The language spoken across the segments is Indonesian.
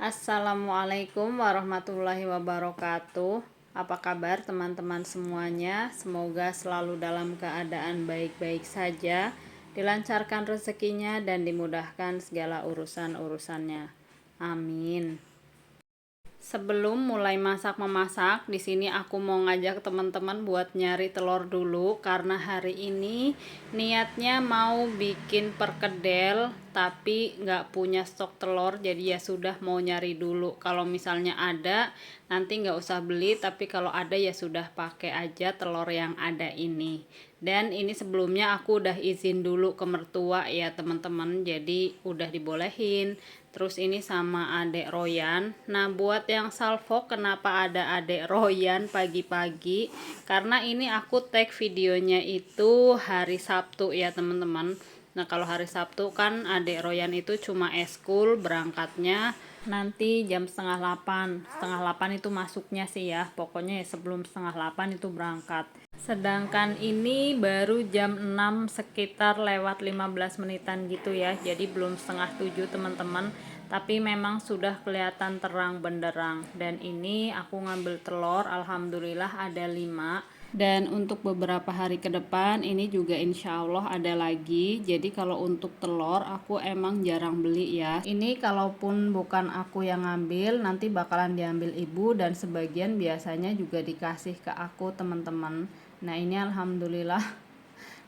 Assalamualaikum warahmatullahi wabarakatuh. Apa kabar teman-teman semuanya? Semoga selalu dalam keadaan baik-baik saja, dilancarkan rezekinya dan dimudahkan segala urusan-urusannya. Amin. Sebelum mulai masak-memasak, di sini aku mau ngajak teman-teman buat nyari telur dulu karena hari ini niatnya mau bikin perkedel tapi nggak punya stok telur, jadi ya sudah mau nyari dulu. Kalau misalnya ada, nanti nggak usah beli, tapi kalau ada ya sudah pakai aja telur yang ada ini. Dan ini sebelumnya aku udah izin dulu ke mertua ya teman-teman, jadi udah dibolehin. Terus ini sama adek Royan. Nah buat yang salvo kenapa ada adek Royan pagi-pagi, karena ini aku tag videonya itu hari Sabtu ya teman-teman. Nah kalau hari Sabtu kan adek Royan itu cuma eskul, berangkatnya nanti jam setengah 8 itu masuknya sih ya, pokoknya ya sebelum setengah 8 itu berangkat. Sedangkan ini baru jam 6 sekitar lewat 15 menitan gitu ya, jadi belum setengah 7 teman-teman, tapi memang sudah kelihatan terang benderang. Dan ini aku ngambil telur, alhamdulillah ada 5. Dan untuk beberapa hari ke depan ini juga insya Allah ada lagi. Jadi kalau untuk telur aku emang jarang beli ya. Ini kalaupun bukan aku yang ngambil, nanti bakalan diambil ibu dan sebagian biasanya juga dikasih ke aku teman-teman. Nah ini alhamdulillah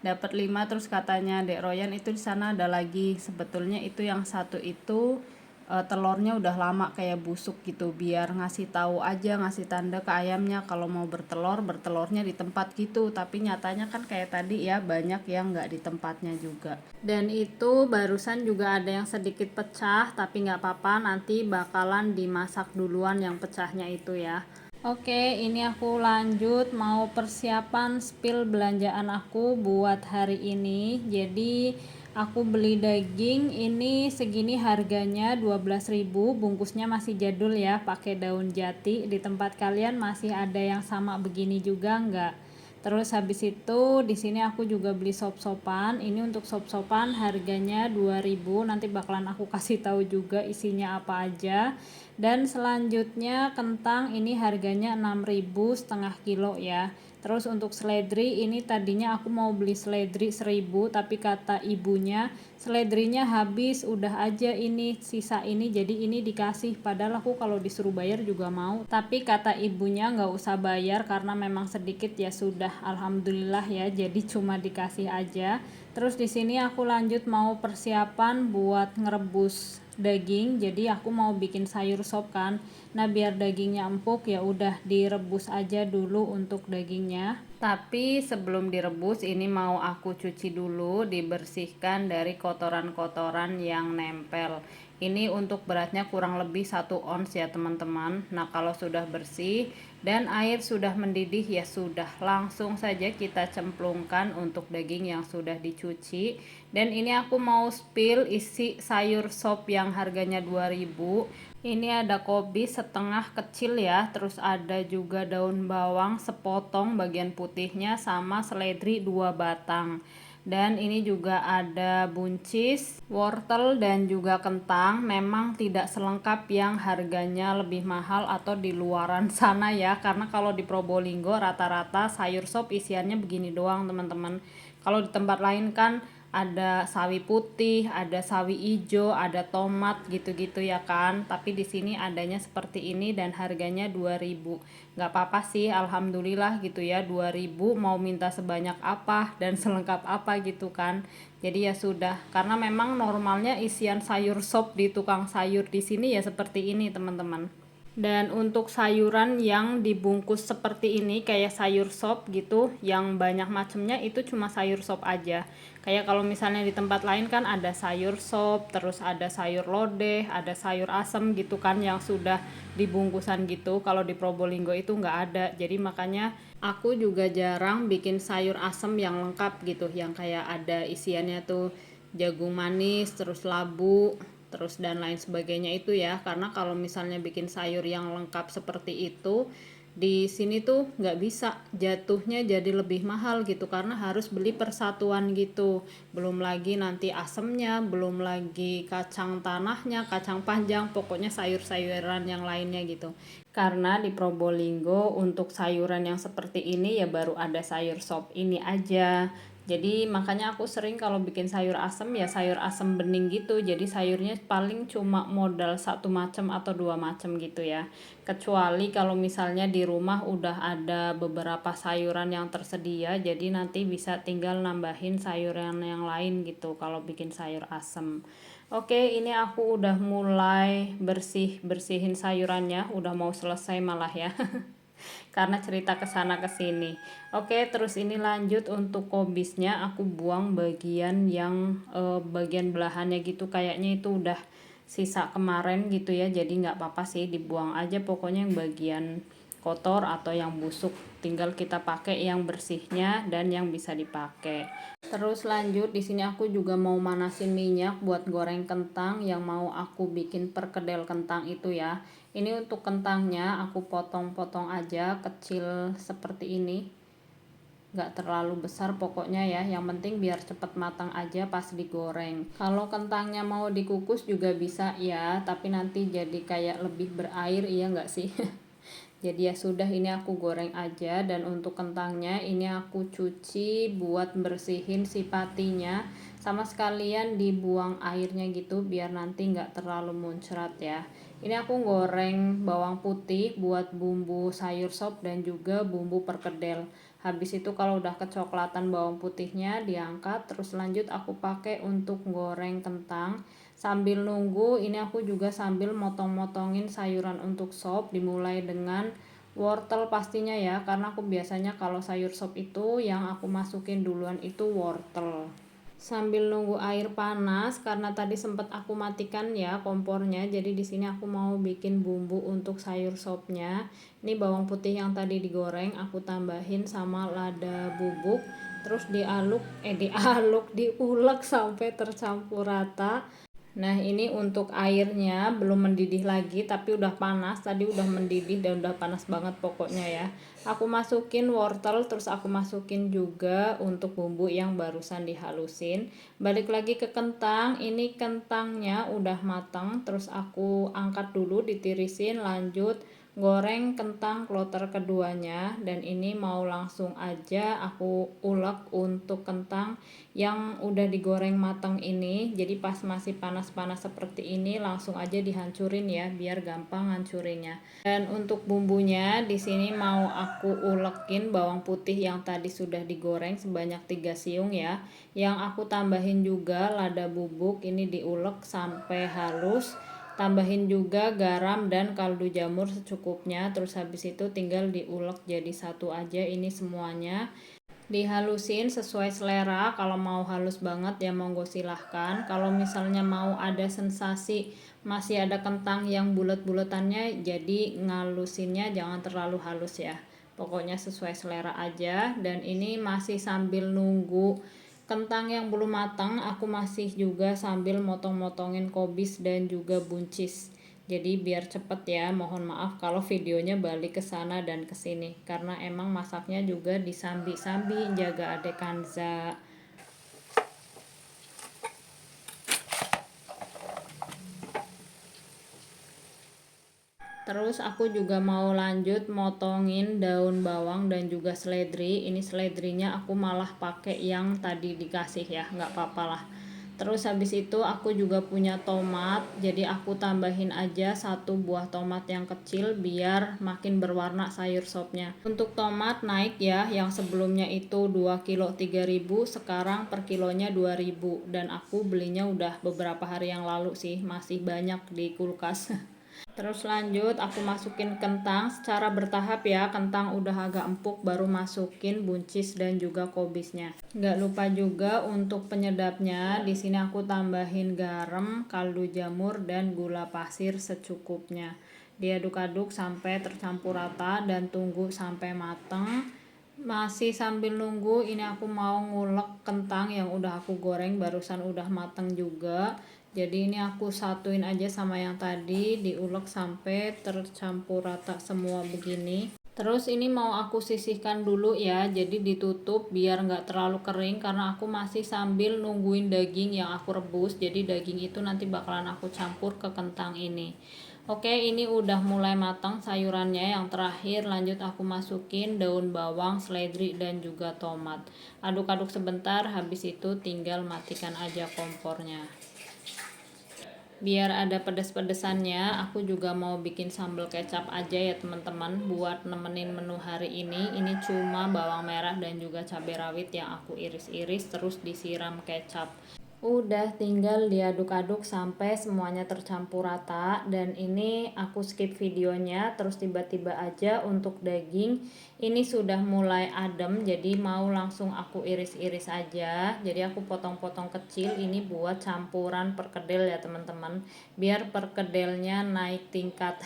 dapat 5. Terus katanya Dek Royan itu di sana ada lagi. Sebetulnya itu yang satu itu telurnya udah lama kayak busuk gitu, biar ngasih tahu aja, ngasih tanda ke ayamnya kalau mau bertelurnya di tempat gitu. Tapi nyatanya kan kayak tadi ya, banyak yang nggak di tempatnya juga. Dan itu barusan juga ada yang sedikit pecah, tapi nggak apa-apa, nanti bakalan dimasak duluan yang pecahnya itu ya. Oke, ini aku lanjut mau persiapan spill belanjaan aku buat hari ini. Jadi aku beli daging ini segini, harganya 12.000, bungkusnya masih jadul ya, pakai daun jati. Di tempat kalian masih ada yang sama begini juga enggak? Terus habis itu di sini aku juga beli sop-sopan. Ini untuk sop-sopan harganya 2.000. Nanti bakalan aku kasih tahu juga isinya apa aja. Dan selanjutnya kentang ini harganya 6.000 setengah kilo ya. Terus untuk seledri ini tadinya aku mau beli seledri 1.000, tapi kata ibunya seledrinya habis, udah aja ini sisa ini, jadi ini dikasih. Padahal aku kalau disuruh bayar juga mau, tapi kata ibunya nggak usah bayar karena memang sedikit. Ya sudah, alhamdulillah ya, jadi cuma dikasih aja. Terus di sini aku lanjut mau persiapan buat ngerebus daging. Jadi aku mau bikin sayur sop kan. Nah biar dagingnya empuk ya udah direbus aja dulu untuk dagingnya. Tapi sebelum direbus ini mau aku cuci dulu, dibersihkan dari kotoran-kotoran yang nempel. Ini untuk beratnya kurang lebih 1 ons ya teman-teman. Nah kalau sudah bersih dan air sudah mendidih ya sudah, langsung saja kita cemplungkan untuk daging yang sudah dicuci. Dan ini aku mau spill isi sayur sop yang harganya 2.000. Ini ada kobis setengah kecil ya, terus ada juga daun bawang sepotong bagian putihnya, sama seledri 2 batang. Dan ini juga ada buncis, wortel dan juga kentang. Memang tidak selengkap yang harganya lebih mahal atau di luaran sana ya, karena kalau di Probolinggo rata-rata sayur sop isiannya begini doang teman-teman. Kalau di tempat lain kan ada sawi putih, ada sawi hijau, ada tomat gitu-gitu ya kan. Tapi di sini adanya seperti ini dan harganya 2.000. Nggak apa-apa sih, alhamdulillah gitu ya, 2.000 mau minta sebanyak apa dan selengkap apa gitu kan. Jadi ya sudah, karena memang normalnya isian sayur sop di tukang sayur di sini ya seperti ini teman-teman. Dan untuk sayuran yang dibungkus seperti ini kayak sayur sop gitu, yang banyak macamnya itu cuma sayur sop aja. Kayak kalau misalnya di tempat lain kan ada sayur sop, terus ada sayur lodeh, ada sayur asem gitu kan yang sudah dibungkusan gitu. Kalau di Probolinggo itu nggak ada. Jadi makanya aku juga jarang bikin sayur asem yang lengkap gitu, yang kayak ada isiannya tuh jagung manis, terus labu, terus dan lain sebagainya itu ya. Karena kalau misalnya bikin sayur yang lengkap seperti itu di sini tuh nggak bisa, jatuhnya jadi lebih mahal gitu karena harus beli persatuan gitu. Belum lagi nanti asemnya, belum lagi kacang tanahnya, kacang panjang, pokoknya sayur-sayuran yang lainnya gitu. Karena di Probolinggo untuk sayuran yang seperti ini ya baru ada sayur sop ini aja. Jadi makanya aku sering kalau bikin sayur asem ya sayur asem bening gitu. Jadi sayurnya paling cuma modal satu macam atau dua macam gitu ya. Kecuali kalau misalnya di rumah udah ada beberapa sayuran yang tersedia, jadi nanti bisa tinggal nambahin sayuran yang lain gitu kalau bikin sayur asem. Oke, ini aku udah mulai bersihin sayurannya, udah mau selesai malah ya. Karena cerita ke sana ke sini. Oke, terus ini lanjut untuk kobisnya aku buang bagian yang bagian belahannya gitu, kayaknya itu udah sisa kemarin gitu ya. Jadi nggak apa-apa sih dibuang aja, pokoknya yang bagian kotor atau yang busuk tinggal kita pakai yang bersihnya dan yang bisa dipakai. Terus lanjut di sini aku juga mau manasin minyak buat goreng kentang yang mau aku bikin perkedel kentang itu ya. Ini untuk kentangnya aku potong-potong aja kecil seperti ini, nggak terlalu besar pokoknya ya, yang penting biar cepet matang aja pas digoreng. Kalau kentangnya mau dikukus juga bisa ya, tapi nanti jadi kayak lebih berair, iya nggak sih? Jadi ya sudah, ini aku goreng aja. Dan untuk kentangnya ini aku cuci buat bersihin si patinya, sama sekalian dibuang airnya gitu biar nanti nggak terlalu muncrat ya. Ini aku goreng bawang putih buat bumbu sayur sop dan juga bumbu perkedel. Habis itu kalau udah kecoklatan bawang putihnya diangkat, terus lanjut aku pakai untuk goreng kentang. Sambil nunggu ini aku juga sambil motong-motongin sayuran untuk sop, dimulai dengan wortel pastinya ya, karena aku biasanya kalau sayur sop itu yang aku masukin duluan itu wortel. Sambil nunggu air panas, karena tadi sempat aku matikan ya kompornya, jadi di sini aku mau bikin bumbu untuk sayur sopnya. Ini bawang putih yang tadi digoreng aku tambahin sama lada bubuk, terus diulek sampai tercampur rata. Nah, ini untuk airnya belum mendidih lagi tapi udah panas, tadi udah mendidih dan udah panas banget pokoknya ya. Aku masukin wortel, terus aku masukin juga untuk bumbu yang barusan dihalusin. Balik lagi ke kentang, ini kentangnya udah matang, terus aku angkat dulu ditirisin, lanjut goreng kentang kloter keduanya. Dan ini mau langsung aja aku ulek untuk kentang yang udah digoreng matang ini. Jadi pas masih panas-panas seperti ini langsung aja dihancurin ya biar gampang hancurinnya. Dan untuk bumbunya di sini mau aku ulekin bawang putih yang tadi sudah digoreng sebanyak 3 siung ya. Yang aku tambahin juga lada bubuk, ini diulek sampai halus. Tambahin juga garam dan kaldu jamur secukupnya, terus habis itu tinggal diulek jadi satu aja ini semuanya. Dihalusin sesuai selera, kalau mau halus banget ya monggo silahkan. Kalau misalnya mau ada sensasi masih ada kentang yang bulat-bulatannya, jadi ngalusinnya jangan terlalu halus ya, pokoknya sesuai selera aja. Dan ini masih sambil nunggu kentang yang belum matang, aku masih juga sambil motong-motongin kobis dan juga buncis. Jadi biar cepet ya, mohon maaf kalau videonya balik ke sana dan ke sini karena emang masaknya juga disambi-sambi jaga adek Kanza. Terus aku juga mau lanjut motongin daun bawang dan juga seledri. Ini seledrinya aku malah pakai yang tadi dikasih ya, nggak apa-apa lah. Terus habis itu aku juga punya tomat, jadi aku tambahin aja satu buah tomat yang kecil biar makin berwarna sayur sopnya. Untuk tomat naik ya, yang sebelumnya itu 2 kilo 3.000, sekarang per kilonya 2.000. Dan aku belinya udah beberapa hari yang lalu sih, masih banyak di kulkas. Terus lanjut aku masukin kentang secara bertahap ya, kentang udah agak empuk baru masukin buncis dan juga kobisnya. Nggak lupa juga untuk penyedapnya, di sini aku tambahin garam, kaldu jamur dan gula pasir secukupnya. Diaduk-aduk sampai tercampur rata dan tunggu sampai mateng. Masih sambil nunggu ini aku mau ngulek kentang yang udah aku goreng barusan udah mateng juga. Jadi ini aku satuin aja sama yang tadi, diulek sampai tercampur rata semua begini. Terus ini mau aku sisihkan dulu ya, jadi ditutup biar nggak terlalu kering karena aku masih sambil nungguin daging yang aku rebus. Jadi daging itu nanti bakalan aku campur ke kentang ini. Oke, ini udah mulai matang sayurannya. Yang terakhir lanjut aku masukin daun bawang, seledri, dan juga tomat. Aduk-aduk sebentar, habis itu tinggal matikan aja kompornya. Biar ada pedas-pedesannya, aku juga mau bikin sambal kecap aja ya teman-teman, buat nemenin menu hari ini. Ini cuma bawang merah dan juga cabai rawit yang aku iris-iris terus disiram kecap. Udah tinggal diaduk-aduk sampai semuanya tercampur rata, dan ini aku skip videonya. Terus tiba-tiba aja untuk daging ini sudah mulai adem, jadi mau langsung aku iris-iris aja. Jadi aku potong-potong kecil ini buat campuran perkedel ya teman-teman, biar perkedelnya naik tingkat.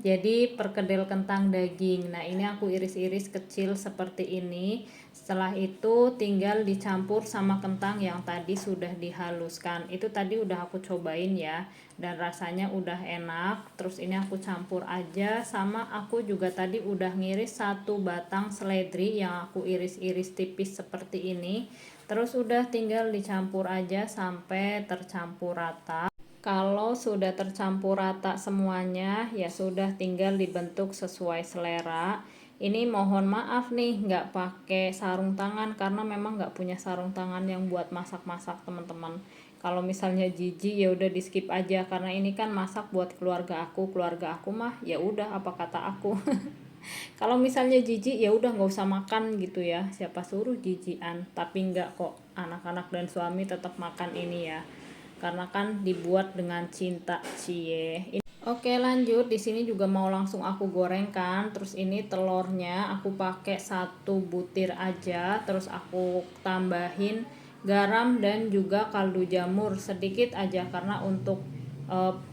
Jadi perkedel kentang daging. Nah ini aku iris-iris kecil seperti ini. Setelah itu tinggal dicampur sama kentang yang tadi sudah dihaluskan. Itu tadi udah aku cobain ya, dan rasanya udah enak. Terus ini aku campur aja, sama aku juga tadi udah ngiris satu batang seledri yang aku iris-iris tipis seperti ini. Terus udah tinggal dicampur aja sampai tercampur rata. Kalau sudah tercampur rata semuanya, ya sudah tinggal dibentuk sesuai selera. Ini mohon maaf nih nggak pakai sarung tangan karena memang nggak punya sarung tangan yang buat masak-masak teman-teman. Kalau misalnya jijik ya udah di skip aja, karena ini kan masak buat keluarga aku mah ya udah apa kata aku. Kalau misalnya jijik ya udah nggak usah makan gitu ya, siapa suruh jijian. Tapi nggak kok, anak-anak dan suami tetap makan ini ya, karena kan dibuat dengan cinta cie. Oke lanjut, di sini juga mau langsung aku goreng kan. Terus ini telurnya aku pakai 1 butir aja, terus aku tambahin garam dan juga kaldu jamur sedikit aja, karena untuk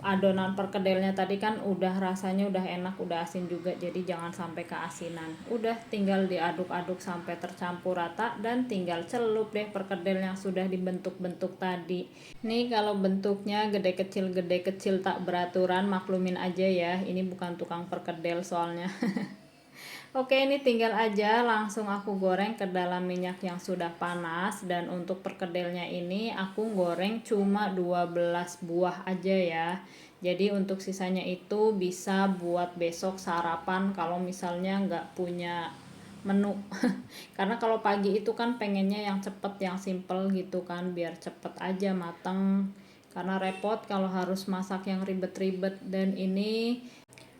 adonan perkedelnya tadi kan udah rasanya udah enak, udah asin juga, jadi jangan sampai keasinan. Udah tinggal diaduk-aduk sampai tercampur rata dan tinggal celup deh perkedel yang sudah dibentuk-bentuk tadi. Nih kalau bentuknya gede kecil tak beraturan maklumin aja ya, ini bukan tukang perkedel soalnya. Oke, ini tinggal aja langsung aku goreng ke dalam minyak yang sudah panas. Dan untuk perkedelnya ini aku goreng cuma 12 buah aja ya. Jadi untuk sisanya itu bisa buat besok sarapan kalau misalnya nggak punya menu. Karena kalau pagi itu kan pengennya yang cepet, yang simple gitu kan, biar cepet aja mateng. Karena repot kalau harus masak yang ribet-ribet. Dan ini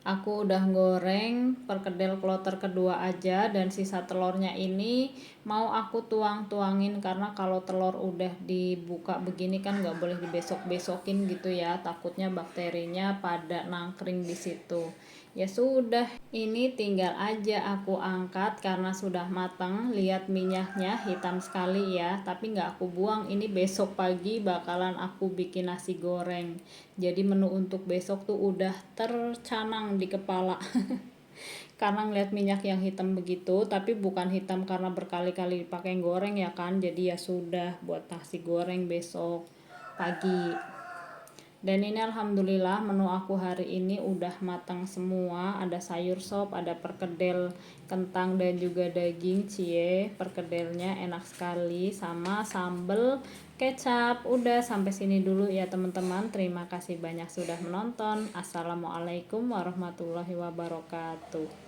aku udah goreng perkedel kloter kedua aja, dan sisa telurnya ini mau aku tuangin karena kalau telur udah dibuka begini kan nggak boleh dibesok-besokin gitu ya, takutnya bakterinya pada nangkring di situ. Ya sudah, ini tinggal aja aku angkat karena sudah matang. Lihat minyaknya hitam sekali ya, tapi nggak aku buang, ini besok pagi bakalan aku bikin nasi goreng. Jadi menu untuk besok tuh udah tercanang di kepala. Karena ngeliat minyak yang hitam begitu, tapi bukan hitam karena berkali-kali dipakai goreng ya kan, jadi ya sudah buat nasi goreng besok pagi. Dan ini alhamdulillah menu aku hari ini udah matang semua. Ada sayur sop, ada perkedel kentang dan juga daging cie. Perkedelnya enak sekali sama sambal kecap. Udah sampai sini dulu ya teman-teman. Terima kasih banyak sudah menonton. Assalamualaikum warahmatullahi wabarakatuh.